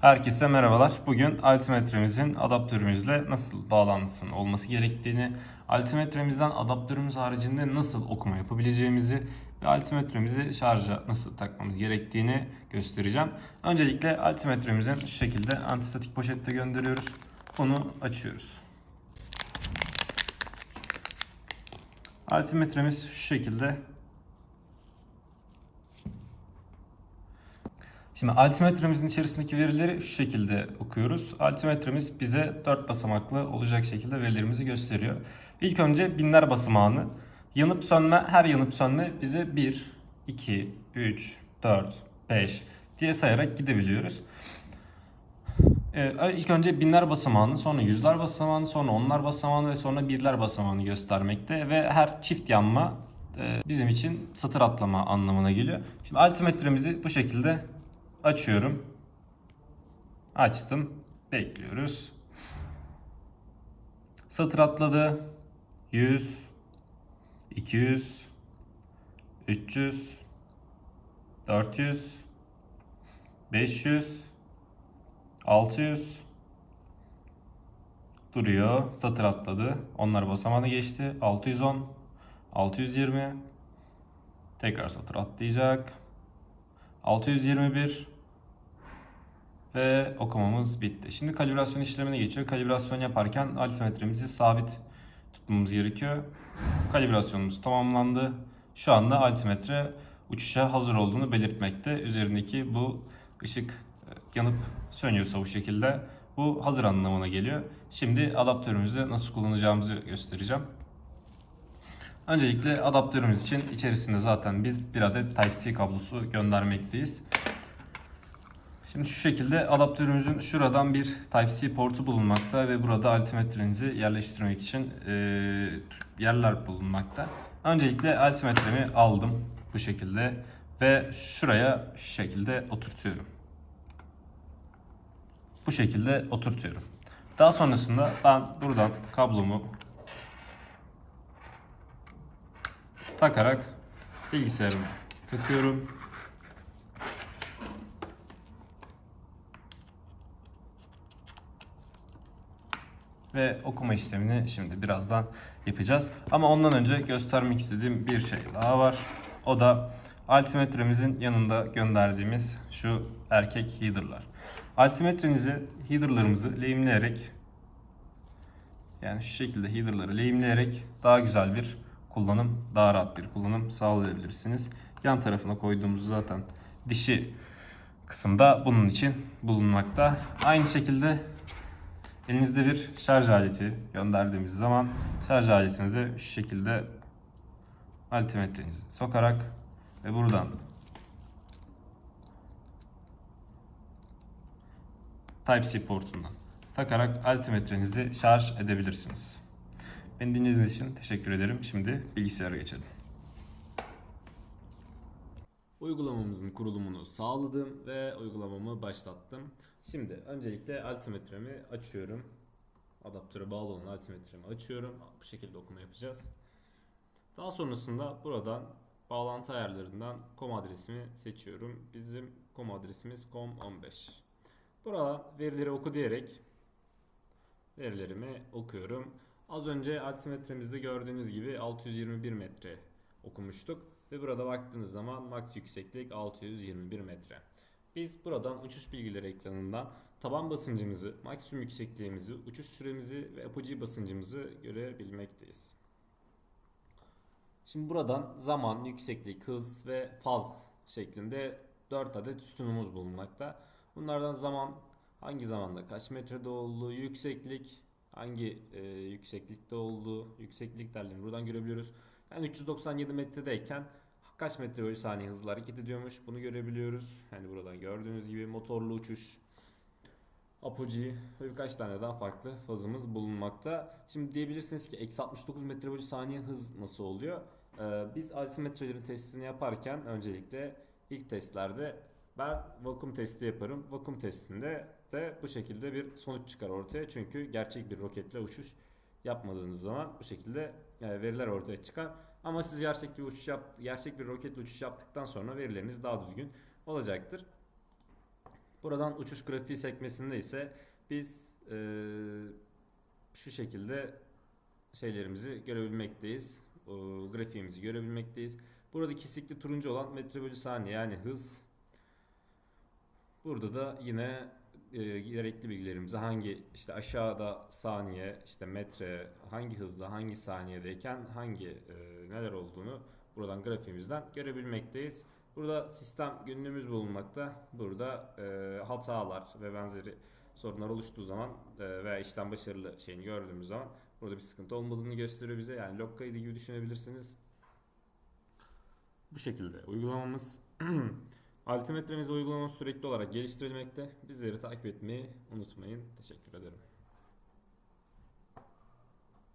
Herkese merhabalar. Bugün altimetremizin adaptörümüzle nasıl bağlantısının olması gerektiğini, altimetremizden adaptörümüz haricinde nasıl okuma yapabileceğimizi ve altimetremizi şarja nasıl takmamız gerektiğini göstereceğim. Öncelikle altimetremizin şu şekilde antistatik poşette gönderiyoruz. Bunu açıyoruz. Altimetremiz şu şekilde. Şimdi altimetremizin içerisindeki verileri şu şekilde okuyoruz. Altimetremiz bize 4 basamaklı olacak şekilde verilerimizi gösteriyor. İlk önce binler basamağını, yanıp sönme, her yanıp sönme bize 1, 2, 3, 4, 5 diye sayarak gidebiliyoruz. İlk önce binler basamağını, sonra yüzler basamağını, sonra onlar basamağını ve sonra birler basamağını göstermekte ve her çift yanma bizim için satır atlama anlamına geliyor. Şimdi altimetremizi bu şekilde açıyorum. Açtım. Bekliyoruz. Satır atladı. 100, 200, 300, 400, 500, 600 duruyor. Satır atladı. Onlar basamağını geçti. 610, 620. Tekrar satır atlayacak. 621 ve okumamız bitti. Şimdi kalibrasyon işlemine geçiyor. Kalibrasyon yaparken altimetremizi sabit tutmamız gerekiyor. Kalibrasyonumuz tamamlandı. Şu anda altimetre uçuşa hazır olduğunu belirtmekte. Üzerindeki bu ışık yanıp sönüyorsa bu şekilde bu hazır anlamına geliyor. Şimdi adaptörümüzü nasıl kullanacağımızı göstereceğim. Öncelikle adaptörümüz için içerisinde zaten biz bir adet Type-C kablosu göndermekteyiz. Şimdi şu şekilde adaptörümüzün şuradan bir Type-C portu bulunmakta ve burada altimetrenizi yerleştirmek için yerler bulunmakta. Öncelikle altimetremi aldım bu şekilde ve şuraya şu şekilde oturtuyorum. Bu şekilde oturtuyorum. Daha sonrasında ben buradan kablomu takarak bilgisayarıma takıyorum. Ve okuma işlemini şimdi birazdan yapacağız. Ama ondan önce göstermek istediğim bir şey daha var. O da altimetremizin yanında gönderdiğimiz şu erkek header'lar. Altimetrenizi, header'larımızı lehimleyerek, yani şu şekilde header'ları lehimleyerek daha güzel bir kullanım, daha rahat bir kullanım sağlayabilirsiniz. Yan tarafına koyduğumuz zaten dişi kısımda bunun için bulunmakta. Aynı şekilde elinizde bir şarj aleti gönderdiğimiz zaman şarj aletini de şu şekilde altimetrenizi sokarak ve buradan Type-C portundan takarak altimetrenizi şarj edebilirsiniz. Beni dinlediğiniz için teşekkür ederim. Şimdi bilgisayara geçelim. Uygulamamızın kurulumunu sağladım ve uygulamamı başlattım. Şimdi öncelikle altimetremi açıyorum. Adaptöre bağlı olan altimetremi açıyorum. Bu şekilde okuma yapacağız. Daha sonrasında buradan bağlantı ayarlarından COM adresimi seçiyorum. Bizim COM adresimiz COM15. Burada verileri oku diyerek verilerimi okuyorum. Az önce altimetremizde gördüğünüz gibi 621 metre okumuştuk. Ve burada baktığınız zaman max yükseklik 621 metre. Biz buradan uçuş bilgileri ekranından taban basıncımızı, maksimum yüksekliğimizi, uçuş süremizi ve apogee basıncımızı görebilmekteyiz. Şimdi buradan zaman, yükseklik, hız ve faz şeklinde 4 adet sütunumuz bulunmakta. Bunlardan zaman, hangi zamanda kaç metrede olduğu, yükseklik, hangi yükseklikte olduğu, yükseklik değerlerini buradan görebiliyoruz. Yani 397 metredeyken kaç metre bölü saniye hızla hareket ediyormuş bunu görebiliyoruz. Yani buradan gördüğünüz gibi motorlu uçuş, apogee ve birkaç tane daha farklı fazımız bulunmakta. Şimdi diyebilirsiniz ki eksi 69 metre bölü saniye hız nasıl oluyor? Biz altimetrelerin testini yaparken öncelikle ilk testlerde ben vakum testi yaparım. Vakum testinde de bu şekilde bir sonuç çıkar ortaya. Çünkü gerçek bir roketle uçuş yapmadığınız zaman bu şekilde veriler ortaya çıkar. Ama siz gerçek bir roketle uçuş yaptıktan sonra verileriniz daha düzgün olacaktır. Buradan uçuş grafiği sekmesinde ise biz şu şekilde şeylerimizi görebilmekteyiz. Grafiğimizi görebilmekteyiz. Burada kesikli turuncu olan metre bölü saniye yani hız. Burada da yine gerekli bilgilerimizi hangi işte aşağıda saniye, işte metre, hangi hızda, hangi saniyedeyken neler olduğunu buradan grafiğimizden görebilmekteyiz. Burada sistem günlüğümüz bulunmakta. Burada hatalar ve benzeri sorunlar oluştuğu zaman veya işlem başarılı şeyini gördüğümüz zaman burada bir sıkıntı olmadığını gösteriyor bize. Yani log kaydı gibi düşünebilirsiniz. Bu şekilde uygulamamız altimetremiz uygulamamız sürekli olarak geliştirilmekte. Bizleri takip etmeyi unutmayın. Teşekkür ederim.